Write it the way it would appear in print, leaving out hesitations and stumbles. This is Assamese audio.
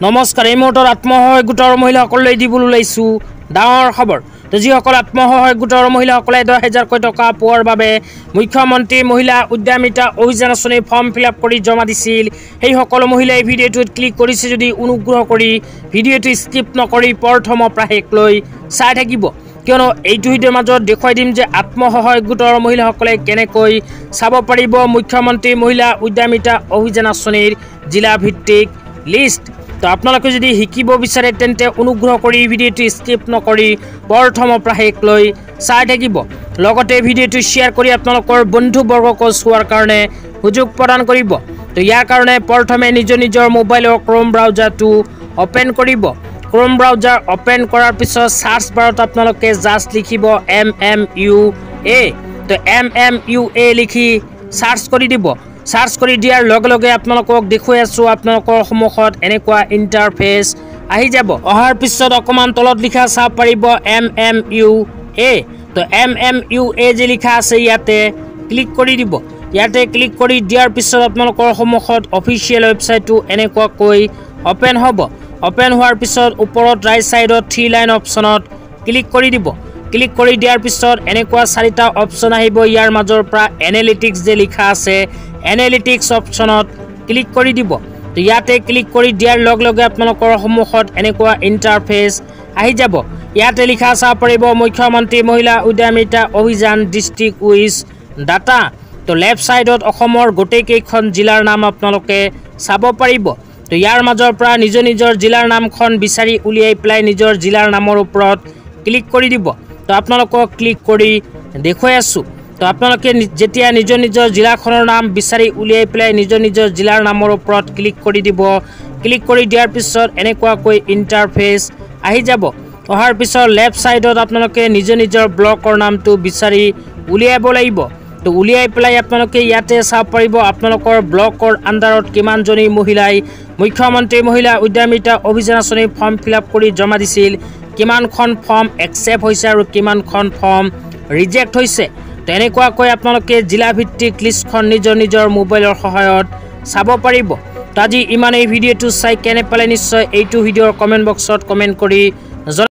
নমস্কাৰ এই মুহূৰ্তত আত্মসহায়ক গোটৰ মহিলাসকললৈ দিবলৈ ওলাইছো ডাঙৰ খবৰ তো যিসকল আত্মসহায়ক গোটৰ মহিলাসকলে 10,000 টকা পোৱাৰ বাবে মুখ্যমন্ত্ৰী মহিলা উদ্যমিতা অভিযান আঁচনি ফৰ্ম ফিল আপ কৰি জমা দিছিল সেই সকলো মহিলাই ভিডিঅ'টোত ক্লিক কৰিছে যদি অনুগ্ৰহ কৰি ভিডিঅ'টো স্কিপ নকৰি প্ৰথমৰ পৰা শেষলৈ চাই থাকিব কিয়নো এইটো ভিডিঅ'ৰ মাজত দেখুৱাই দিম যে আত্মসহায়ক গোটৰ মহিলাসকলে কেনেকৈ চাব পাৰিব মুখ্যমন্ত্ৰী মহিলা উদ্যমিতা অভিযান আঁচনিৰ জিলা ভিত্তিক লিষ্ট তো আপোনালোকে যদি শিকিব বিচাৰে তেন্তে অনুগ্ৰহ কৰি ভিডিঅ'টো স্কিপ নকৰি প্ৰথমৰ পৰা শেষলৈ চাই থাকিব লগতে ভিডিঅ'টো শ্বেয়াৰ কৰি আপোনালোকৰ বন্ধুবৰ্গক চোৱাৰ কাৰণে সুযোগ প্ৰদান কৰিব তো ইয়াৰ কাৰণে প্ৰথমে নিজৰ মোবাইলৰ ক্ৰোম ব্ৰাউজাৰটো ওপেন কৰিব ক্ৰোম ব্ৰাউজাৰ ওপেন কৰাৰ পিছত সাৰ্চ বাৰত আপোনালোকে জাস্ট লিখিব MMUA তো MMUA লিখি সাৰ্চ কৰি দিব সাৰ্চ কৰি দিয়াৰ লগে লগে আপোনালোকক দেখুৱাই আছো আপোনালোকৰ সন্মুখত এনেকুৱা ইন্টাৰফেস আহি যাব অহাৰ পিছত অকমান তলত লিখা চাব পাৰিব MMUA তো MMUA যে লিখা আছে ইয়াতে ক্লিক কৰি দিব ইয়াতে ক্লিক কৰি দিয়াৰ পিছত আপোনালোকৰ সন্মুখত অফিচিয়েল ৱেবসাইটটো এনেকুৱা কৈ ওপেন হ'ব ওপেন হোৱাৰ পিছত ওপৰত ৰাইট সাইডত 3 লাইন অপচনত ক্লিক কৰি দিব ক্লিক কৰি দিয়াৰ পিছত এনেকুৱা চাৰিটা অপচন আহিব ইয়াৰ মাজৰ পৰা এনালিটিক্স যে লিখা আছে এনালিটিক্স অপচনত ক্লিক কৰি দিব তো ইয়াতে ক্লিক কৰি দিয়াৰ লগে লগে আপোনালোকৰ সন্মুখত এনেকুৱা ইন্টাৰফেস আহি যাব ইয়াতে লিখা চাব পাৰিব মুখ্যমন্ত্ৰী মহিলা উদ্যমিতা অভিযান ডিস্ট্ৰিক্ট উইজ ডাটা তো লেফট সাইডত অসমৰ গোটেই কেইখন জিলাৰ নাম আপোনালোকে চাব পাৰিব তো ইয়াৰ মাজৰ পৰা নিজৰ জিলাৰ নামখন বিচাৰি উলিয়াই প্লাই নিজৰ জিলাৰ নামৰ ওপৰত ক্লিক কৰি দিব তো আপোনালোকক ক্লিক কৰি দেখুৱাই আছো তো আপোনালোকে যেতিয়া নিজৰ জিলাখনৰ নাম বিচাৰি উলিয়াই প্লাই নিজৰ জিলাৰ নামৰ ওপৰত ক্লিক কৰি দিব ক্লিক কৰি দিয়াৰ পিছত এনেকুৱা কৈ ইন্টাৰফেস আহি যাব অহাৰ পিছত লেফট সাইডত আপোনালোকে নিজৰ ব্লকৰ নামটো বিচাৰি উলিয়াব লাগিব তো উলিয়াই প্লাই আপোনালোকে ইয়াতে চাব পাৰিব আপোনালোকৰ ব্লকৰ আন্ডাৰত কিমানজনী মহিলাই মুখ্যমন্ত্ৰী মহিলা উদ্যমিতা অভিযান আঁচনি ফৰ্ম ফিল আপ কৰি জমা দিছিল কিমানখন ফৰ্ম একসেপ্ট হৈছে আৰু কিমানখন ফৰ্ম ৰিজেক্ট হৈছে তেনেকুৱাকৈ আপোনালোকে জিলা ভিত্তিক লিষ্টখন নিজৰ মোবাইলৰ সহায়ত চাব পাৰিব তো আজি ইমানেই ভিডিঅ'টো চাই কেনে পালে নিশ্চয় এইটো ভিডিঅ'ৰ কমেন্ট বক্সত কমেন্ট কৰি